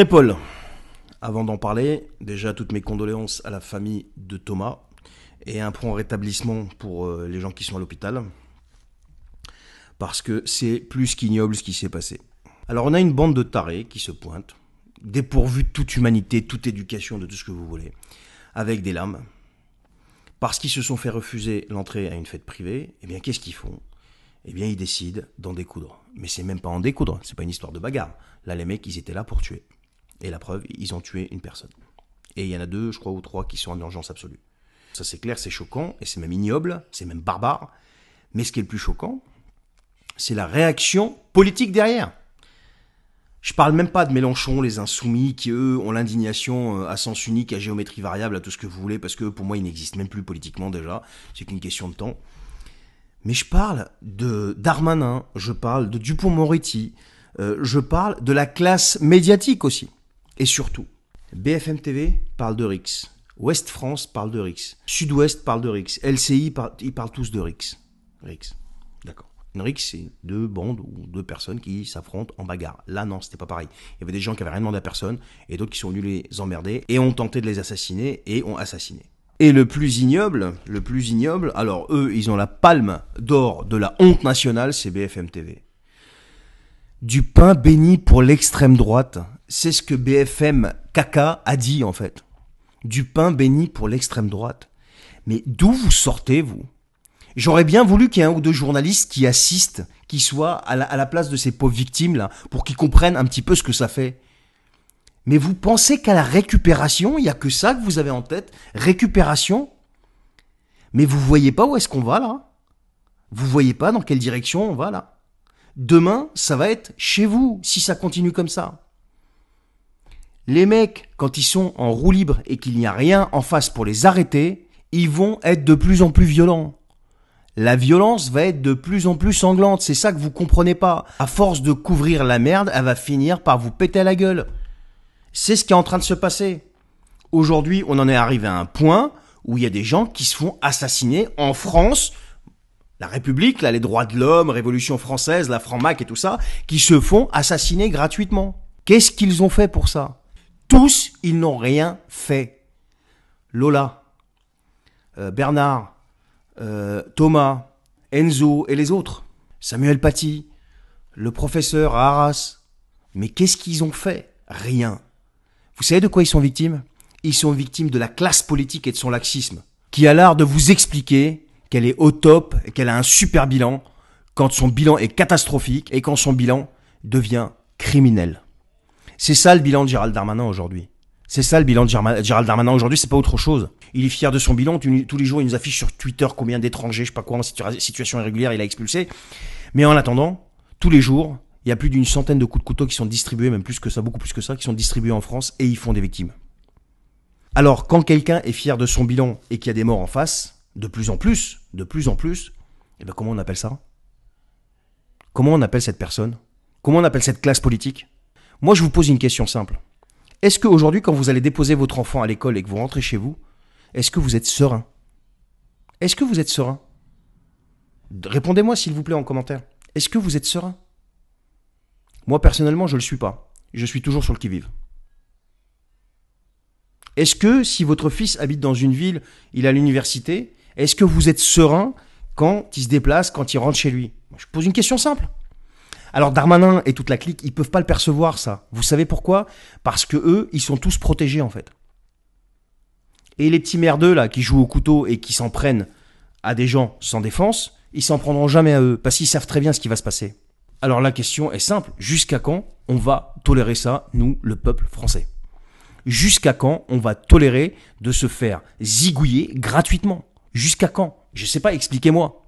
Crépol. Avant d'en parler, déjà toutes mes condoléances à la famille de Thomas et un prompt rétablissement pour les gens qui sont à l'hôpital. Parce que c'est plus qu'ignoble ce qui s'est passé. Alors on a une bande de tarés qui se pointent, dépourvus de toute humanité, toute éducation, de tout ce que vous voulez, avec des lames. Parce qu'ils se sont fait refuser l'entrée à une fête privée, eh bien qu'est-ce qu'ils font ? Eh bien ils décident d'en découdre. Mais c'est même pas en découdre, c'est pas une histoire de bagarre. Là les mecs ils étaient là pour tuer. Et la preuve, ils ont tué une personne. Et il y en a 2, je crois, ou 3 qui sont en urgence absolue. Ça c'est clair, c'est choquant, et c'est même ignoble, c'est même barbare. Mais ce qui est le plus choquant, c'est la réaction politique derrière. Je parle même pas de Mélenchon, les insoumis, qui eux ont l'indignation à sens unique, à géométrie variable, à tout ce que vous voulez, parce que pour moi ils n'existent même plus politiquement déjà, c'est qu'une question de temps. Mais je parle de Darmanin, je parle de Dupond-Moretti, je parle de la classe médiatique aussi. Et surtout, BFM TV parle de Rix, Ouest France parle de Rix, Sud-Ouest parle de Rix, LCI, ils parlent tous de Rix. Rix, d'accord. Une Rix, c'est 2 bandes ou 2 personnes qui s'affrontent en bagarre. Là, non, c'était pas pareil. Il y avait des gens qui avaient rien demandé à personne, et d'autres qui sont venus les emmerder, et ont tenté de les assassiner, et ont assassiné. Et le plus ignoble, alors eux, ils ont la palme d'or de la honte nationale, c'est BFM TV. Du pain béni pour l'extrême droite, c'est ce que BFM Caca a dit en fait. Du pain béni pour l'extrême droite. Mais d'où vous sortez, vous ? J'aurais bien voulu qu'il y ait 1 ou 2 journalistes qui assistent, qui soient à la place de ces pauvres victimes là, pour qu'ils comprennent un petit peu ce que ça fait. Mais vous pensez qu'à la récupération, il n'y a que ça que vous avez en tête ? Récupération ? Mais vous voyez pas où est-ce qu'on va là ? Vous voyez pas dans quelle direction on va là ? Demain, ça va être chez vous, si ça continue comme ça. Les mecs, quand ils sont en roue libre et qu'il n'y a rien en face pour les arrêter, ils vont être de plus en plus violents. La violence va être de plus en plus sanglante, c'est ça que vous comprenez pas. À force de couvrir la merde, elle va finir par vous péter à la gueule. C'est ce qui est en train de se passer. Aujourd'hui, on en est arrivé à un point où il y a des gens qui se font assassiner en France. La République, là, les droits de l'homme, Révolution française, la Franc-Mac et tout ça, qui se font assassiner gratuitement. Qu'est-ce qu'ils ont fait pour ça ? Tous, ils n'ont rien fait. Lola, Bernard, Thomas, Enzo et les autres. Samuel Paty, le professeur à Arras. Mais qu'est-ce qu'ils ont fait ? Rien. Vous savez de quoi ils sont victimes ? Ils sont victimes de la classe politique et de son laxisme, qui a l'art de vous expliquer qu'elle est au top et qu'elle a un super bilan quand son bilan est catastrophique et quand son bilan devient criminel. C'est ça le bilan de Gérald Darmanin aujourd'hui. C'est ça le bilan de Gérald Darmanin aujourd'hui, c'est pas autre chose. Il est fier de son bilan, tous les jours il nous affiche sur Twitter combien d'étrangers, je sais pas quoi, en situation irrégulière il a expulsé. Mais en attendant, tous les jours, il y a plus d'une centaine de coups de couteau qui sont distribués, même plus que ça, beaucoup plus que ça, qui sont distribués en France et ils font des victimes. Alors quand quelqu'un est fier de son bilan et qu'il y a des morts en face, de plus en plus, et ben comment on appelle ça ? Comment on appelle cette personne ? Comment on appelle cette classe politique ? Moi, je vous pose une question simple. Est-ce qu'aujourd'hui, quand vous allez déposer votre enfant à l'école et que vous rentrez chez vous, est-ce que vous êtes serein ? Est-ce que vous êtes serein ? Répondez-moi, s'il vous plaît, en commentaire. Est-ce que vous êtes serein ? Moi, personnellement, je ne le suis pas. Je suis toujours sur le qui-vive. Est-ce que, si votre fils habite dans une ville, il est à l'université, est-ce que vous êtes serein quand il se déplace, quand il rentre chez lui ? Je pose une question simple. Alors Darmanin et toute la clique, ils peuvent pas le percevoir ça. Vous savez pourquoi ? Parce que eux, ils sont tous protégés en fait. Et les petits merdeux là qui jouent au couteau et qui s'en prennent à des gens sans défense, ils s'en prendront jamais à eux parce qu'ils savent très bien ce qui va se passer. Alors la question est simple, jusqu'à quand on va tolérer ça, nous, le peuple français ? Jusqu'à quand on va tolérer de se faire zigouiller gratuitement ? Jusqu'à quand ? Je sais pas, expliquez-moi.